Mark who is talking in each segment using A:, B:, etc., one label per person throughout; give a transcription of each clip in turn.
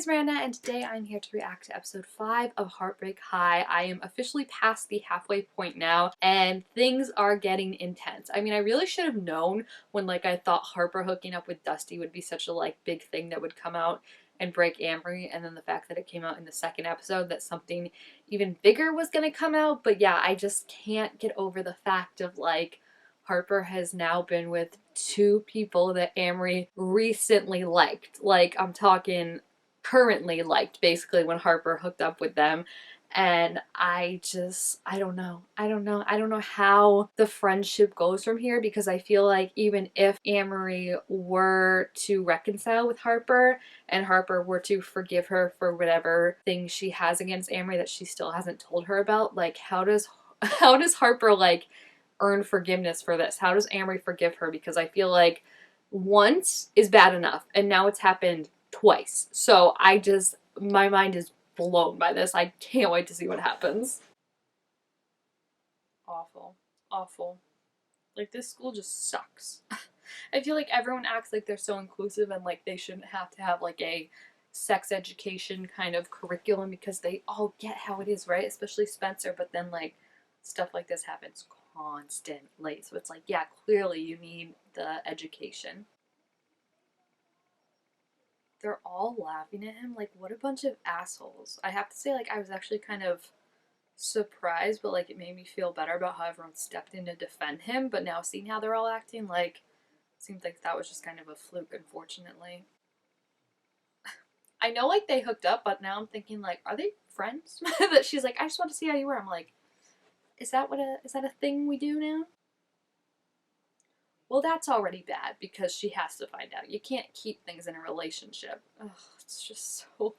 A: is Miranda, and today I'm here to react to episode 5 of Heartbreak High. I am officially past the halfway point now, and things are getting intense. I mean, I really should have known when, I thought Harper hooking up with Dusty would be such a, big thing that would come out and break Amory, and then the fact that it came out in the second episode that something even bigger was gonna come out. But yeah, I just can't get over the fact of, Harper has now been with two people that Amory recently liked. I'm talking currently liked, basically, when Harper hooked up with them. And I don't know. I don't know how the friendship goes from here, because I feel like even if Amory were to reconcile with Harper and Harper were to forgive her for whatever things she has against Amory that she still hasn't told her about, how does Harper earn forgiveness for this? How does Amory forgive her? Because I feel like once is bad enough, and now it's happened twice. So my mind is blown by this. I can't wait to see what happens. Awful. Awful. This school just sucks. I feel like everyone acts like they're so inclusive and they shouldn't have to have a sex education kind of curriculum because they all get how it is, right? Especially Spencer, but then stuff like this happens constantly. So it's yeah, clearly you need the education. They're all laughing at him. What a bunch of assholes. I have to say, I was actually kind of surprised, but it made me feel better about how everyone stepped in to defend him. But now seeing how they're all acting, seems like that was just kind of a fluke, unfortunately. I know they hooked up, but now I'm thinking are they friends? That she's I just want to see how you were. I'm is that a thing we do now? Well, that's already bad because she has to find out. You can't keep things in a relationship. Ugh, it's just so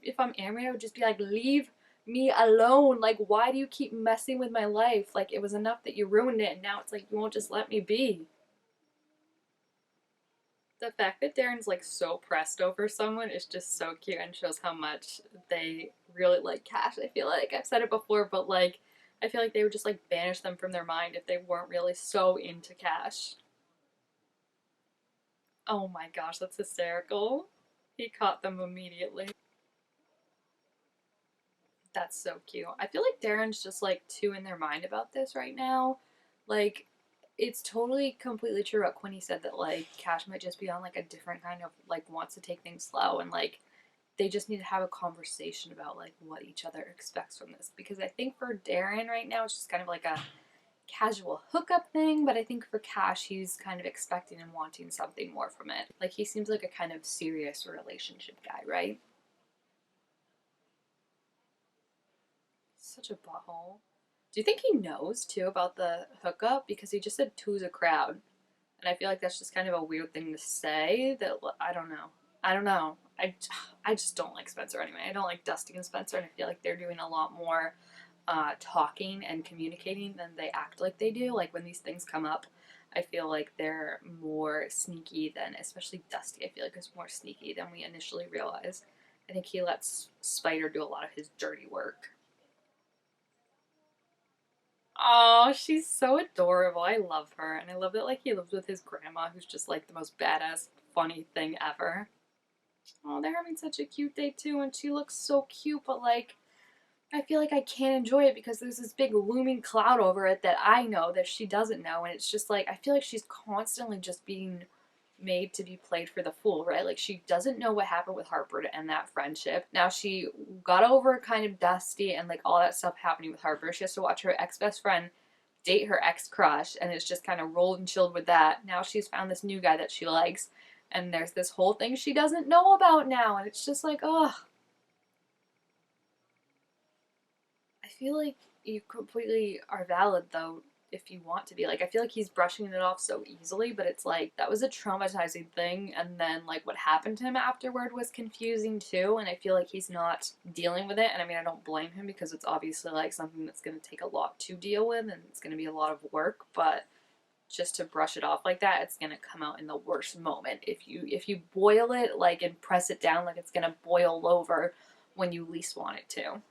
A: if I'm Amory, I would just be leave me alone. Why do you keep messing with my life? It was enough that you ruined it, and now it's you won't just let me be. The fact that Darren's so pressed over someone is just so cute and shows how much they really like Cash. I feel like I've said it before, but I feel like they would just banish them from their mind if they weren't really so into Cash. Oh my gosh, that's hysterical. He caught them immediately. That's so cute. I feel like Darren's just too in their mind about this right now. It's totally completely true what Quinny said that Cash might just be on a different kind of wants to take things slow, and they just need to have a conversation about what each other expects from this. Because I think for Darren right now it's just kind of a casual hookup thing, but I think for Cash, he's kind of expecting and wanting something more from it. He seems like a kind of serious relationship guy, right? Such a butthole. Do you think he knows, too, about the hookup? Because he just said two's a crowd. And I feel like that's just kind of a weird thing to say that, I don't know. I don't know. I just don't like Spencer anyway. I don't like Dusty and Spencer, and I feel like they're doing a lot more talking and communicating than they act like they do. When these things come up, I feel like they're more sneaky than, especially Dusty, I feel like is more sneaky than we initially realized. I think he lets Spider do a lot of his dirty work. Oh, she's so adorable. I love her. And I love that he lives with his grandma, who's just the most badass, funny thing ever. Oh, they're having such a cute day too, and she looks so cute, but I feel like I can't enjoy it because there's this big looming cloud over it that I know that she doesn't know, and it's just I feel like she's constantly just being made to be played for the fool, right? She doesn't know what happened with Harper to end that friendship. Now she got over kind of Dusty and all that stuff happening with Harper. She has to watch her ex-best friend date her ex-crush, and it's just kind of rolled and chilled with that. Now she's found this new guy that she likes, and there's this whole thing she doesn't know about now, and it's just ugh. I feel like you completely are valid, though, if you want to be. I feel like he's brushing it off so easily, but it's that was a traumatizing thing, and then, what happened to him afterward was confusing, too, and I feel like he's not dealing with it, and I mean, I don't blame him, because it's obviously, something that's gonna take a lot to deal with, and it's gonna be a lot of work, but just to brush it off like that, it's gonna come out in the worst moment. If you boil it, and press it down, it's gonna boil over when you least want it to.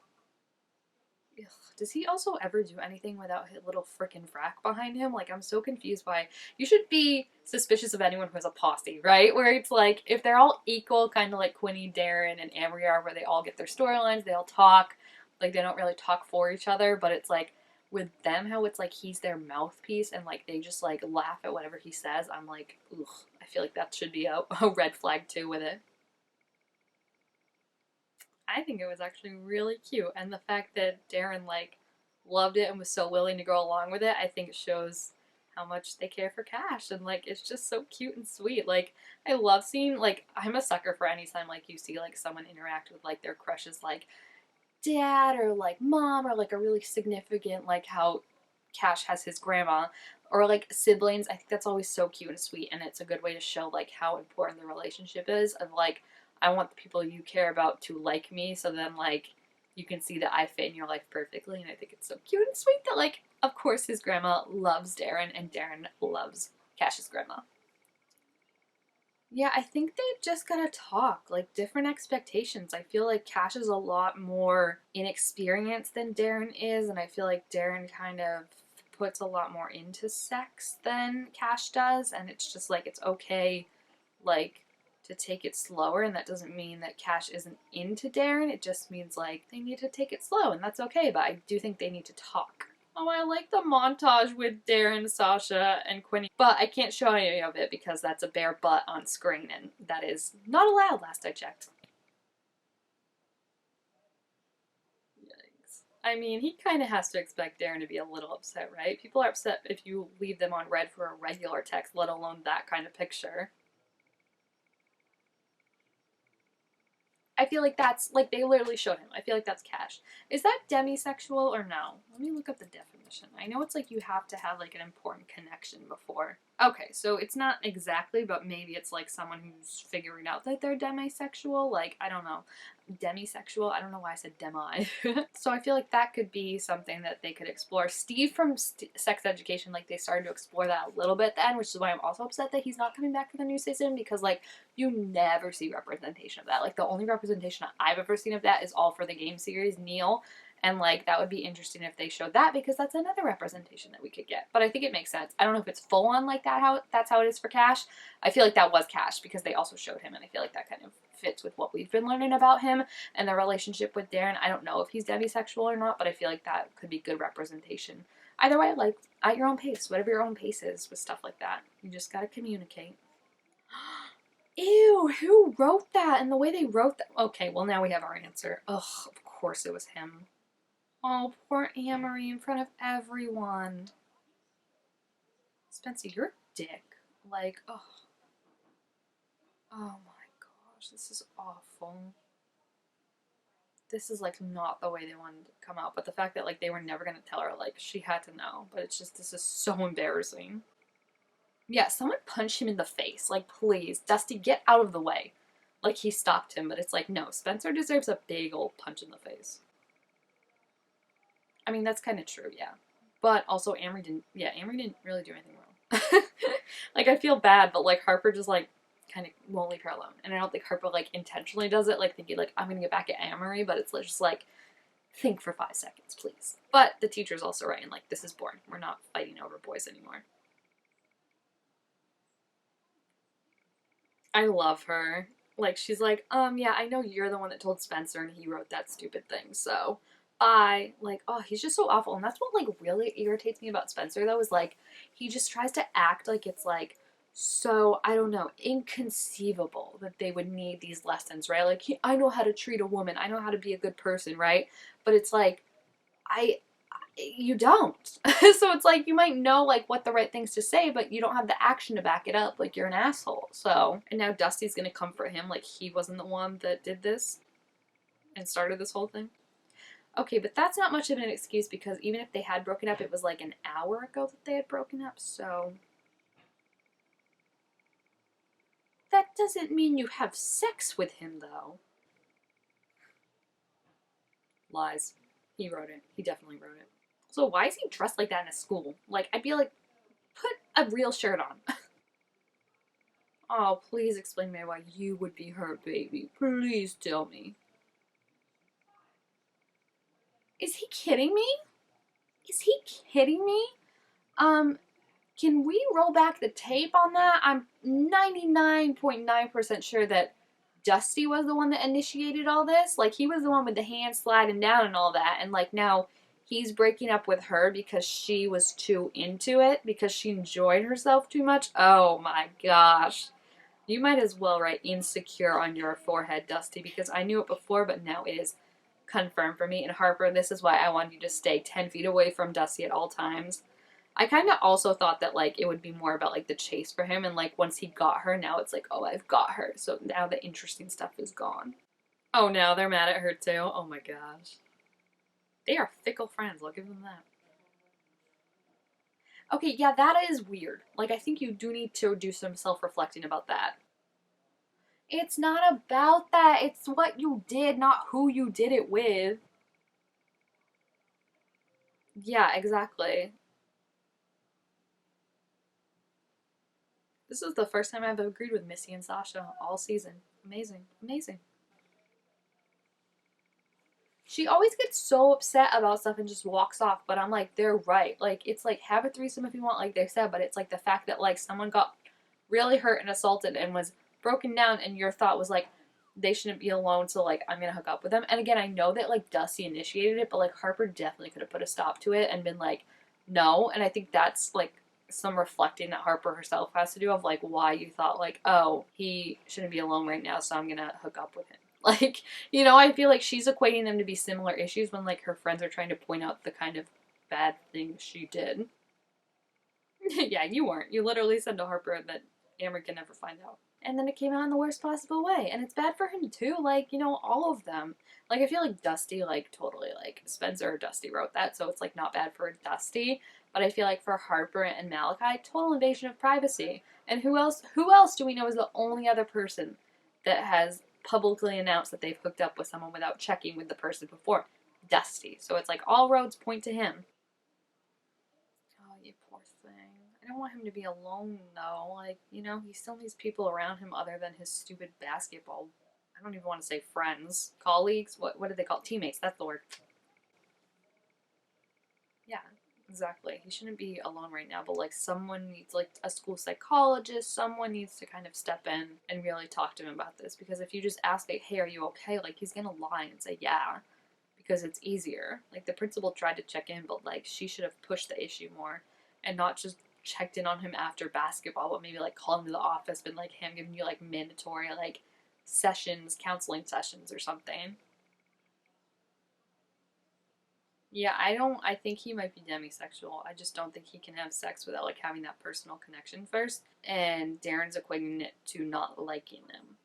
A: Ugh, does he also ever do anything without his little frickin' frack behind him? Like, I'm so confused by. You should be suspicious of anyone who has a posse, right? Where it's like, if they're all equal, kind of like Quinny, Darren, and Amory are, where they all get their storylines, they all talk. Like, they don't really talk for each other, but it's like, with them, how it's like he's their mouthpiece and like they just like laugh at whatever he says. I'm like, ugh, I feel like that should be a red flag too with it. I think it was actually really cute. And the fact that Darren like loved it and was so willing to go along with it, I think it shows how much they care for Cash. And like it's just so cute and sweet. Like I love seeing like I'm a sucker for any time like you see like someone interact with like their crushes like dad or like mom or like a really significant like how Cash has his grandma or like siblings. I think that's always so cute and sweet and it's a good way to show like how important the relationship is of like I want the people you care about to like me so then like you can see that I fit in your life perfectly and I think it's so cute and sweet that like of course his grandma loves Darren and Darren loves Cash's grandma. Yeah, I think they've just gotta talk, like different expectations. I feel like Cash is a lot more inexperienced than Darren is, and I feel like Darren kind of puts a lot more into sex than Cash does, and it's just like it's okay, like to take it slower, and that doesn't mean that Cash isn't into Darren. It just means like they need to take it slow, and that's okay. But I do think they need to talk. Oh, I like the montage with Darren, Sasha, and Quinny. But I can't show any of it because that's a bare butt on screen, and that is not allowed last I checked. Yikes. I mean, he kind of has to expect Darren to be a little upset, right? People are upset if you leave them on red for a regular text, let alone that kind of picture. I feel like that's like they literally showed him. I feel like that's Cash. Is that demisexual or no? Let me look up the definition. I know it's like you have to have like an important connection before. Okay, so it's not exactly, but maybe it's like someone who's figuring out that they're demisexual. Like I don't know, demisexual. I don't know why I said demi. So I feel like that could be something that they could explore. Steve from Sex Education, like they started to explore that a little bit at the end, which is why I'm also upset that he's not coming back for the new season because like you never see representation of that. Like the only representation I've ever seen of that is all for the game series, Neil. And like that would be interesting if they showed that because that's another representation that we could get. But I think it makes sense. I don't know if it's full on like that how that's how it is for Cash. I feel like that was Cash because they also showed him and I feel like that kind of fits with what we've been learning about him and the relationship with Darren. I don't know if he's demisexual or not, but I feel like that could be good representation. Either way, like at your own pace, whatever your own pace is with stuff like that. You just gotta communicate. Ew, who wrote that? And the way they wrote that. Okay, well, now we have our answer. Ugh, of course it was him. Oh, poor Amory in front of everyone. Spencer, you're a dick. Like, oh my gosh, this is awful. This is like not the way they wanted to come out, but the fact that like they were never gonna tell her, like, she had to know. But it's just, this is so embarrassing. Yeah, someone punch him in the face. Like, please, Dusty, get out of the way. Like, he stopped him, but it's like, no, Spencer deserves a big old punch in the face. I mean, that's kind of true, yeah. But also, Amory didn't really do anything wrong. Like, I feel bad, but like, Harper just like kind of won't leave her alone. And I don't think Harper like intentionally does it, like thinking like, I'm gonna get back at Amory, but it's just like, think for 5 seconds, please. But the teacher's also right, and like, this is boring. We're not fighting over boys anymore. I love her. Like she's like, yeah, I know you're the one that told Spencer and he wrote that stupid thing, so bye. Like, oh, he's just so awful. And that's what like really irritates me about Spencer though, is like he just tries to act like it's like so, I don't know, inconceivable that they would need these lessons, right? Like I know how to treat a woman, I know how to be a good person, right? But it's like I you don't. So it's like you might know like what the right things to say, but you don't have the action to back it up. Like you're an asshole. So, and now Dusty's gonna comfort him like he wasn't the one that did this and started this whole thing. Okay, but that's not much of an excuse because even if they had broken up, it was like an hour ago that they had broken up. So that doesn't mean you have sex with him though. Lies. He wrote it. He definitely wrote it. So why is he dressed like that in a school? Like I'd be like, put a real shirt on. Oh, please explain to me why you would be her baby. Please tell me. Is he kidding me? Is he kidding me? Um, can we roll back the tape on that? I'm 99.9% sure that Dusty was the one that initiated all this. Like, he was the one with the hand sliding down and all that. And, like, now he's breaking up with her because she was too into it, because she enjoyed herself too much. Oh my gosh. You might as well write insecure on your forehead, Dusty, because I knew it before, but now it is confirmed for me. And Harper, this is why I wanted you to stay 10 feet away from Dusty at all times. I kind of also thought that, like, it would be more about, like, the chase for him, and, like, once he got her, now it's like, oh, I've got her, so now the interesting stuff is gone. Oh, now they're mad at her, too? Oh my gosh. They are fickle friends, I'll give them that. Okay, yeah, that is weird. Like, I think you do need to do some self-reflecting about that. It's not about that, it's what you did, not who you did it with. Yeah, exactly. This is the first time I've agreed with Missy and Sasha all season. Amazing. Amazing. She always gets so upset about stuff and just walks off, but I'm like, they're right. Like, it's like, have a threesome if you want, like they said, but it's like the fact that, like, someone got really hurt and assaulted and was broken down, and your thought was like, they shouldn't be alone, so, like, I'm gonna hook up with them. And again, I know that, like, Dusty initiated it, but, like, Harper definitely could have put a stop to it and been like, no. And I think that's, like, some reflecting that Harper herself has to do of, like, why you thought, like, oh, he shouldn't be alone right now, so I'm gonna hook up with him. Like, you know, I feel like she's equating them to be similar issues when, like, her friends are trying to point out the kind of bad things she did. Yeah, you weren't. You literally said to Harper that Amber can never find out. And then it came out in the worst possible way. And it's bad for him, too. Like, you know, all of them. Like, I feel like Dusty, like, totally, like, Spencer or Dusty wrote that, so it's, like, not bad for Dusty. But I feel like for Harper and Malachi, total invasion of privacy. And who else do we know is the only other person that has publicly announced that they've hooked up with someone without checking with the person before? Dusty. So it's like all roads point to him. Oh, you poor thing. I don't want him to be alone, though. Like, you know, he still needs people around him other than his stupid basketball. I don't even want to say friends. Colleagues? What do they call it? Teammates. That's the word. Yeah, exactly. He shouldn't be alone right now, but, like, someone needs, like, a school psychologist, someone needs to kind of step in and really talk to him about this. Because if you just ask, like, hey, are you okay? Like, he's gonna lie and say, yeah, because it's easier. Like, the principal tried to check in, but, like, she should have pushed the issue more and not just checked in on him after basketball, but maybe, like, call him to the office, been like, hey, I'm giving you, like, mandatory, like, sessions, counseling sessions or something. Yeah, I think he might be demisexual. I just don't think he can have sex without, like, having that personal connection first. And Darren's equating it to not liking him.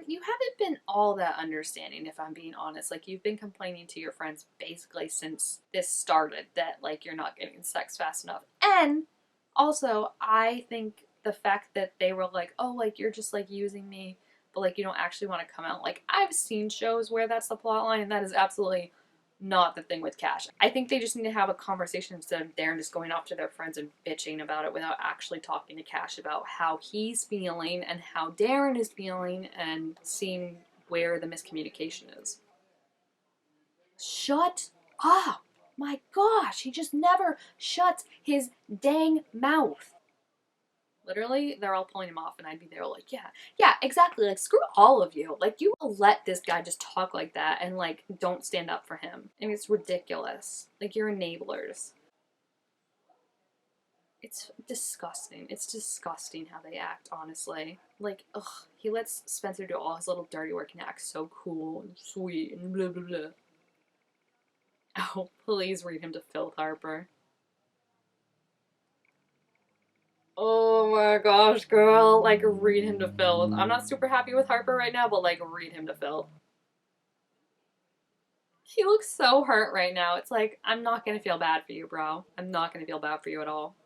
A: You haven't been all that understanding, if I'm being honest. Like, you've been complaining to your friends basically since this started that, like, you're not getting sex fast enough. And also, I think the fact that they were like, oh, like, you're just, like, using me, but, like, you don't actually want to come out. Like, I've seen shows where that's the plot line, and that is absolutely not the thing with Cash. I think they just need to have a conversation instead of Darren just going off to their friends and bitching about it without actually talking to Cash about how he's feeling and how Darren is feeling and seeing where the miscommunication is. Shut up! My gosh, he just never shuts his dang mouth. Literally, they're all pulling him off, and I'd be there like, yeah, yeah, exactly. Like, screw all of you. Like, you let this guy just talk like that and, like, don't stand up for him. I mean, it's ridiculous. Like, you're enablers. It's disgusting. It's disgusting how they act, honestly. Like, ugh, he lets Spencer do all his little dirty work and acts so cool and sweet and blah, blah, blah. Oh, please read him to filth, Harper. Oh my gosh, girl. Like, read him to filth. I'm not super happy with Harper right now, but, like, read him to filth. He looks so hurt right now. It's like, I'm not gonna feel bad for you, bro. I'm not gonna feel bad for you at all.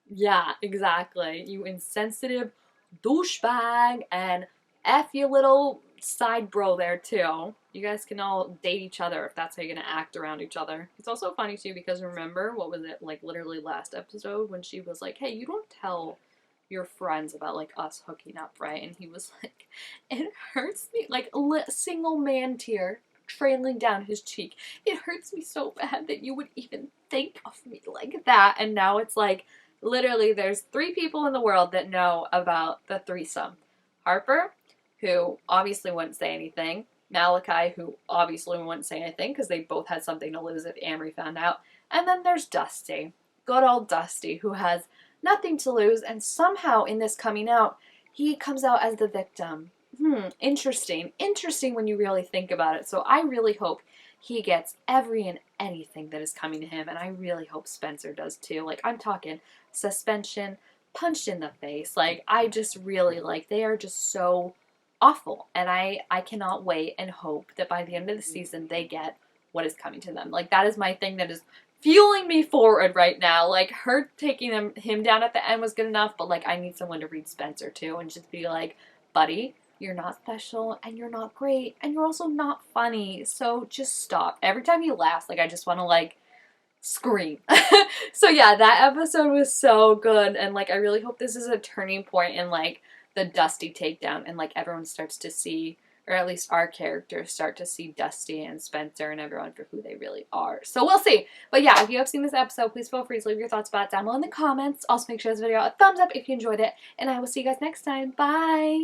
A: Yeah, exactly. You insensitive douchebag, and F your little side bro there too. You guys can all date each other if that's how you're gonna act around each other. It's also funny too because remember, what was it, like literally last episode when she was like, hey, you don't tell your friends about like us hooking up, right? And he was like, it hurts me, like single man tear trailing down his cheek. It hurts me so bad that you would even think of me like that. And now it's like, literally, there's 3 people in the world that know about the threesome. Harper, who obviously wouldn't say anything. Malachi, who obviously wouldn't say anything because they both had something to lose if Amory found out. And then there's Dusty. Good old Dusty, who has nothing to lose, and somehow in this coming out, he comes out as the victim. Interesting. Interesting when you really think about it. So I really hope he gets every and anything that is coming to him, and I really hope Spencer does too. Like, I'm talking suspension, punched in the face. Like, I just really, like, they are just so awful, and I cannot wait and hope that by the end of the season they get what is coming to them. Like, that is my thing that is fueling me forward right now. Like, her taking him down at the end was good enough, but like, I need someone to read Spencer too and just be like, buddy, you're not special, and you're not great, and you're also not funny, so just stop. Every time he laughs, like, I just want to like scream. So yeah, that episode was so good, and like, I really hope this is a turning point in like the Dusty takedown, and like everyone starts to see, or at least our characters start to see Dusty and Spencer and everyone for who they really are. So we'll see. But yeah, if you have seen this episode, please feel free to leave your thoughts about it down below in the comments. Also, make sure this video a thumbs up if you enjoyed it, and I will see you guys next time. Bye!